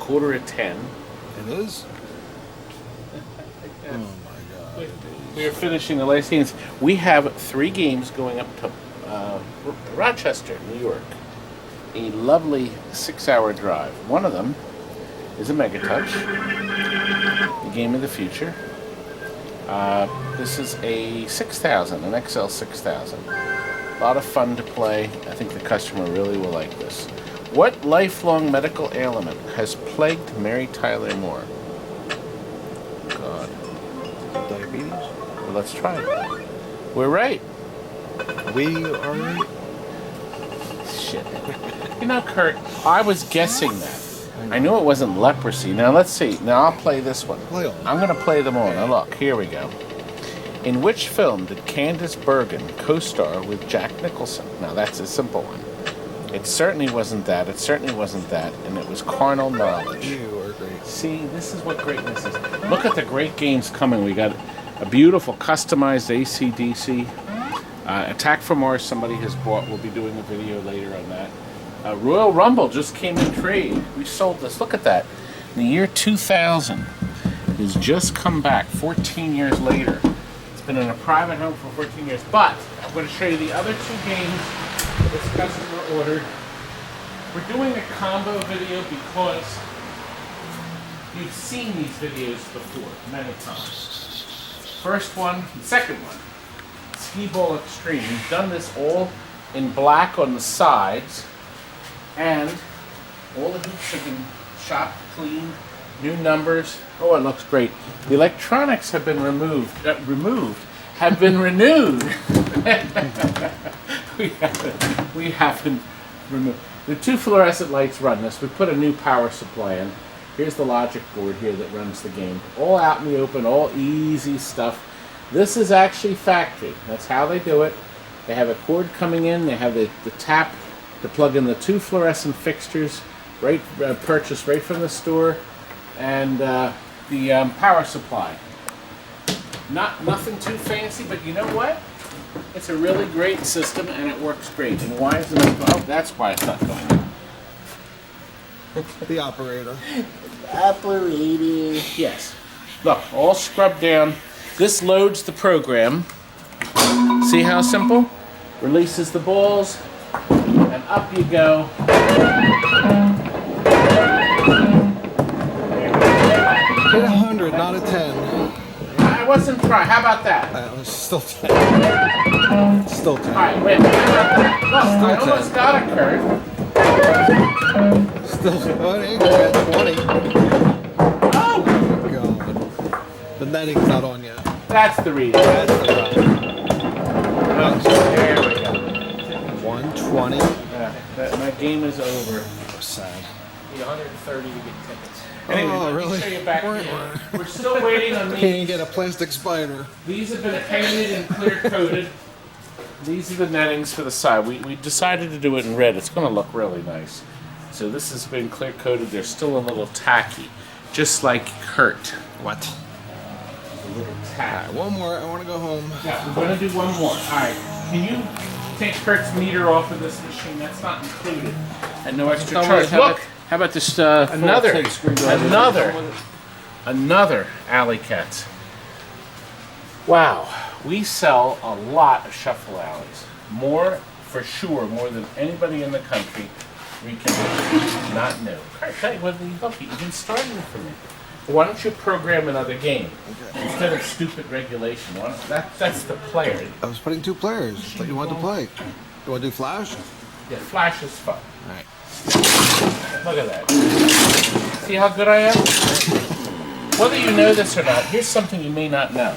10:15. It is? Oh my God. We are finishing the last games. We have 3 games going up to Rochester, New York. A lovely 6-hour drive. One of them is a Megatouch, the game of the future. This is a 6000, an XL 6000. A lot of fun to play. I think the customer really will like this. What lifelong medical ailment has plagued Mary Tyler Moore? God. Diabetes? Well, let's try it. We're right. We are right. Shit. You know, Kurt, I was guessing that. I knew it wasn't leprosy. Now, let's see. Now, I'll play this one. Play on. I'm going to play them all. Now, look. Here we go. In which film did Candice Bergen co-star with Jack Nicholson? Now, that's a simple one. It certainly wasn't that. It certainly wasn't that. And it was Carnal Knowledge. You are great. See, this is what greatness is. Look at the great games coming. We got a beautiful customized AC/DC. Attack from Mars, somebody has bought. We'll be doing a video later on that. Royal Rumble just came in trade. We sold this. Look at that. In the year 2000, has just come back 14 years later. It's been in a private home for 14 years. But I'm going to show you the other 2 games this customer ordered. We're doing a combo video because you've seen these videos before many times. First one, the second one, Skeeball Extreme. We've done this all in black on the sides, and all the hoops have been chopped, cleaned, new numbers. Oh, it looks great. The electronics have been have been renewed. we haven't removed. The 2 fluorescent lights run this. We put a new power supply in. Here's the logic board here that runs the game. All out in the open, all easy stuff. This is actually factory. That's how they do it. They have a cord coming in. They have the tap to plug in the 2 fluorescent fixtures, right, purchased right from the store, and the power supply. Nothing too fancy, but you know what? It's a really great system, and it works great. And why is it not? Oh, that's why it's not going on. The operator. Operator. Yes. Look, all scrubbed down. This loads the program. See how simple? Releases the balls, and up you go. Hit 100, not a 10. I wasn't trying. How about that? That was still 10. Still 10. All right, wait. How about that? Look, I almost got it, Kurt. Still 20. 20. Oh! God. The netting's not on yet. That's the reason. That's the problem. There we go. 120. Yeah, my game is over. Sad. Need 130 to get tickets. Anyway, Oh, let really? me show you back here. We're still waiting on Can't these. get a plastic spider. These have been painted and clear coated. These are the nettings for the side. We decided to do it in red. It's going to look really nice. So this has been clear coated. They're still a little tacky, just like Kurt. What? A little Alright, tacky. one more. I want to go home. Yeah, we're going to do one more. All right. Can you take Kurt's meter off of this machine? That's not included. At no extra charge. Look. How about this another Alley Cats? Wow, we sell a lot of shuffle alleys. More, for sure, more than anybody in the country. Reconditioned, not new. Kurt, tell you what, you can start it for me. Why don't you program another game instead of stupid regulation? That's the player. I was putting 2 players that you want to play. You want to do Flash? Yeah, Flash is fun. Alright. Look at that. See how good I am? Whether you know this or not, here's something you may not know.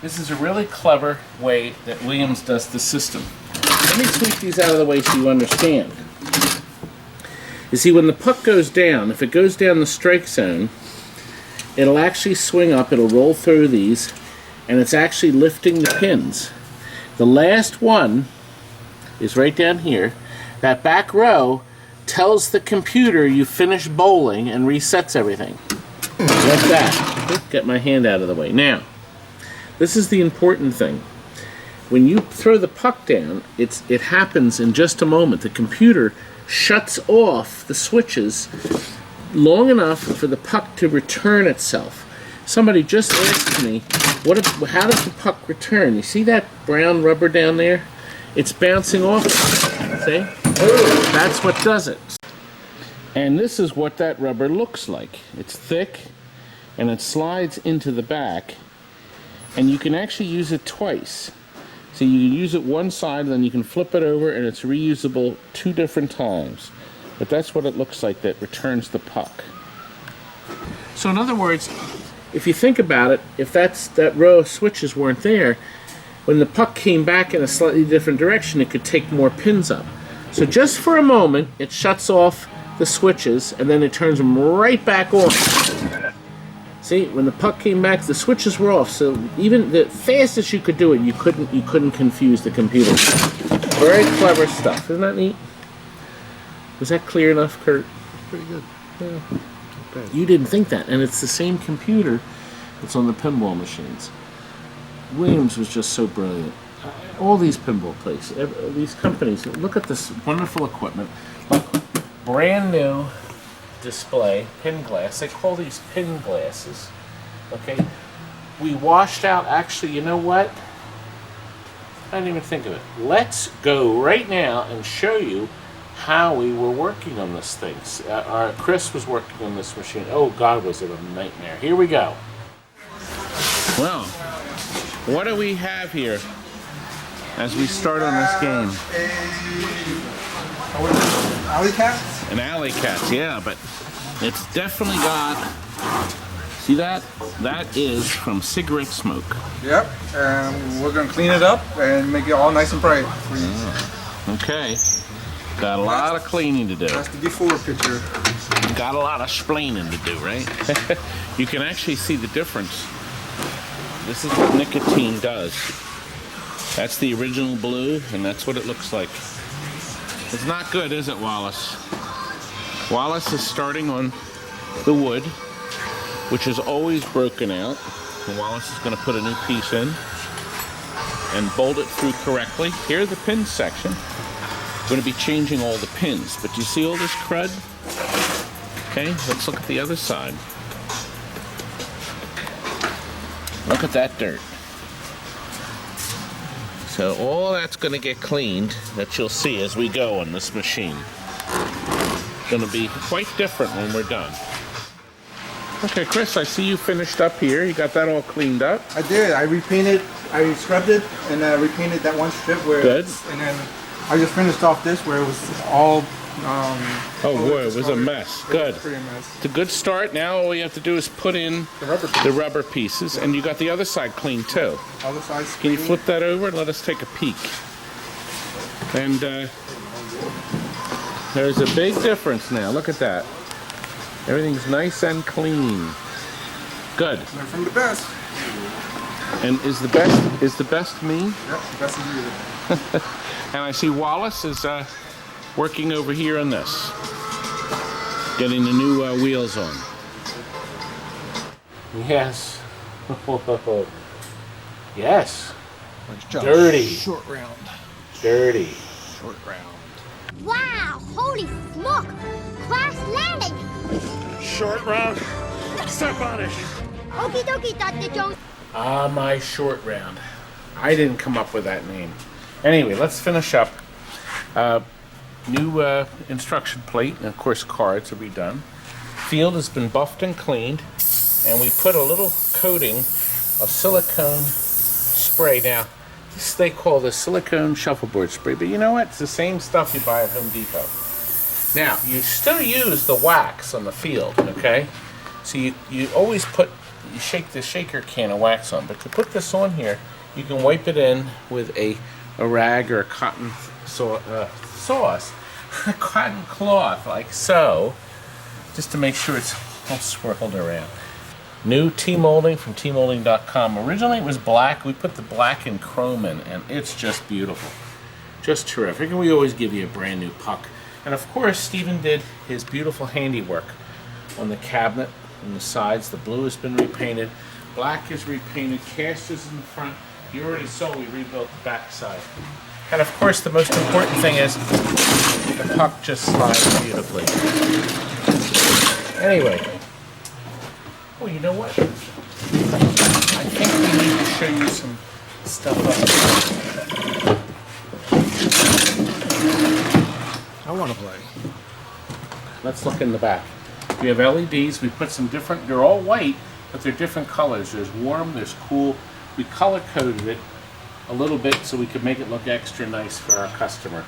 This is a really clever way that Williams does the system. Let me sweep these out of the way so you understand. You see, when the puck goes down, if it goes down the strike zone, it'll actually swing up, it'll roll through these, and it's actually lifting the pins. The last one is right down here. That back row tells the computer you finished bowling and resets everything. Like that. Get my hand out of the way. Now, this is the important thing. When you throw the puck down, it happens in just a moment. The computer shuts off the switches long enough for the puck to return itself. Somebody just asked me, how does the puck return? You see that brown rubber down there? It's bouncing off. See? That's what does it. And this is what that rubber looks like. It's thick, and it slides into the back, and you can actually use it twice. So you can use it one side, then you can flip it over, and it's reusable 2 different times. But that's what it looks like that returns the puck. So in other words, if you think about it, if that row of switches weren't there, when the puck came back in a slightly different direction, it could take more pins up. So just for a moment, it shuts off the switches, and then it turns them right back on. See, when the puck came back, the switches were off. So even the fastest you could do it, you couldn't confuse the computer. Very clever stuff, isn't that neat? Was that clear enough, Kurt? Pretty good. Yeah. You didn't think that, and it's the same computer that's on the pinball machines. Williams was just so brilliant. All these pinball places, these companies, look at this wonderful equipment. Look, brand new display, pin glass. They call these pin glasses. Okay? We washed out, actually, you know what? I didn't even think of it. Let's go right now and show you how we were working on this thing. Chris was working on this machine. Oh God, was it a nightmare. Here we go. Well, what do we have here as we start on this game? Alley cats? An alley cat, yeah, but it's definitely got, see that? That is from cigarette smoke. Yep, and we're going to clean it up and make it all nice and bright. Okay. Got a lot of cleaning to do. That's the before picture. Got a lot of splaining to do, right? You can actually see the difference. This is what nicotine does. That's the original blue, and that's what it looks like. It's not good, is it, Wallace? Wallace is starting on the wood, which is always broken out. And Wallace is going to put a new piece in and bolt it through correctly. Here's the pin section. We're going to be changing all the pins, but do you see all this crud? Okay, let's look at the other side. Look at that dirt. So all that's going to get cleaned, that you'll see as we go on this machine. Going to be quite different when we're done. Okay, Chris, I see you finished up here. You got that all cleaned up. I did. I repainted, I scrubbed it, and repainted that one strip where Good. And then I just finished off this where it was all oh boy, it was a mess. Good. Pretty a mess. It's a good start. Now all you have to do is put in the rubber pieces, and you got the other side clean too. Other side's Can you clean. flip that over and let us take a peek? And there's a big difference now. Look at that. Everything's nice and clean. Good. Learn from the best. And is the best me? Yep, the best of you. And I see Wallace is working over here on this, getting the new wheels on. Yes. Yes. Nice job. Dirty. Short round. Dirty. Short round. Wow! Holy smoke! Crash landing! Short round. Step on it. Okie dokie, Dr. Jones. Ah, my short round. I didn't come up with that name. Anyway, let's finish up. New instruction plate, and of course cards will be done. Field has been buffed and cleaned, and we put a little coating of silicone spray. Now, this they call the silicone shuffleboard spray, but you know what? It's the same stuff you buy at Home Depot. Now, you still use the wax on the field, okay? So you always you shake the shaker can of wax on, but to put this on here, you can wipe it in with a rag or a cotton sauce, a cotton cloth, like so, just to make sure it's all swirled around. New T-molding from tmolding.com. Originally it was black. We put the black and chrome in, and it's just beautiful. Just terrific. And we always give you a brand new puck. And of course, Stephen did his beautiful handiwork on the cabinet and the sides. The blue has been repainted. Black is repainted. Casters in the front. You already saw we rebuilt the back side. And of course, the most important thing is the puck just slides beautifully. Anyway. Oh, you know what? I think we need to show you some stuff up. I want to play. Let's look in the back. We have LEDs. We put some different, they're all white, but they're different colors. There's warm, there's cool. We color coded it a little bit so we could make it look extra nice for our customer.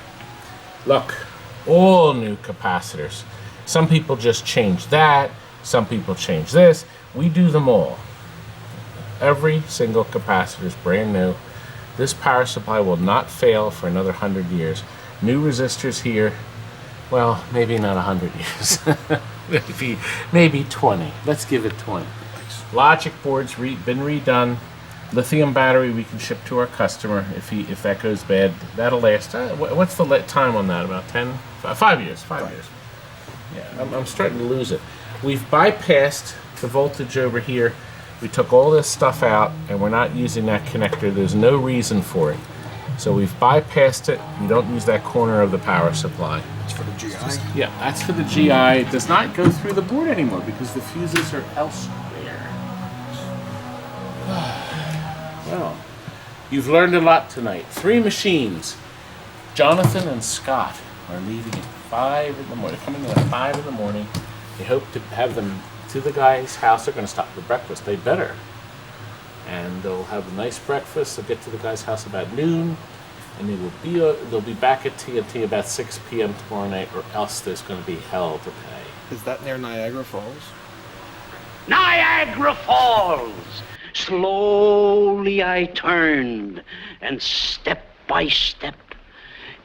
Look, all new capacitors. Some people just change that. Some people change this. We do them all. Every single capacitor is brand new. This power supply will not fail for another 100 years. New resistors here. Well, maybe not 100 years. maybe 20. Let's give it 20. Logic boards been redone. Lithium battery we can ship to our customer if that goes bad. That'll last. What's the time on that? About 10? 5 years. 5 years. Yeah, I'm starting to lose it. We've bypassed the voltage over here. We took all this stuff out and we're not using that connector. There's no reason for it. So we've bypassed it. We don't use that corner of the power supply. It's for the GI. Yeah, that's for the GI. It does not go through the board anymore because the fuses are elsewhere. Well, you've learned a lot tonight. 3 machines. Jonathan and Scott are leaving at 5 in the morning. They're coming in at 5 in the morning. They hope to have them to the guy's house. They're going to stop for breakfast. They better. And they'll have a nice breakfast. They'll get to the guy's house about noon, and they'll be back at TNT about 6 p.m. tomorrow night, or else there's going to be hell to pay. Is that near Niagara Falls? Niagara Falls! Slowly I turned, and step by step,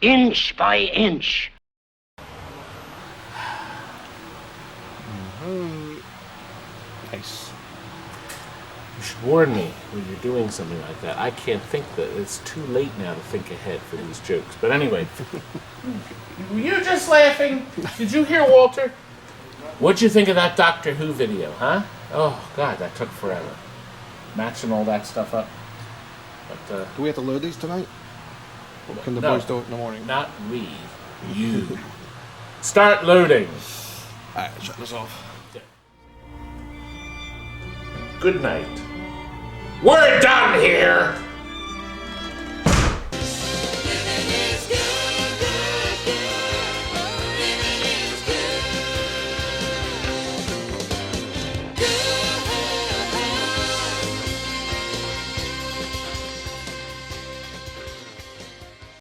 inch by inch. Nice. You should warn me when you're doing something like that. I can't think that it's too late now to think ahead for these jokes. But anyway, were you just laughing? Did you hear Walter? What'd you think of that Doctor Who video, huh? Oh, God, that took forever. Matching all that stuff up. But, Do we have to load these tonight? Or can the no, boys do it in the morning? Not we. You. Start loading. Alright, shut this off. Good night. We're done here!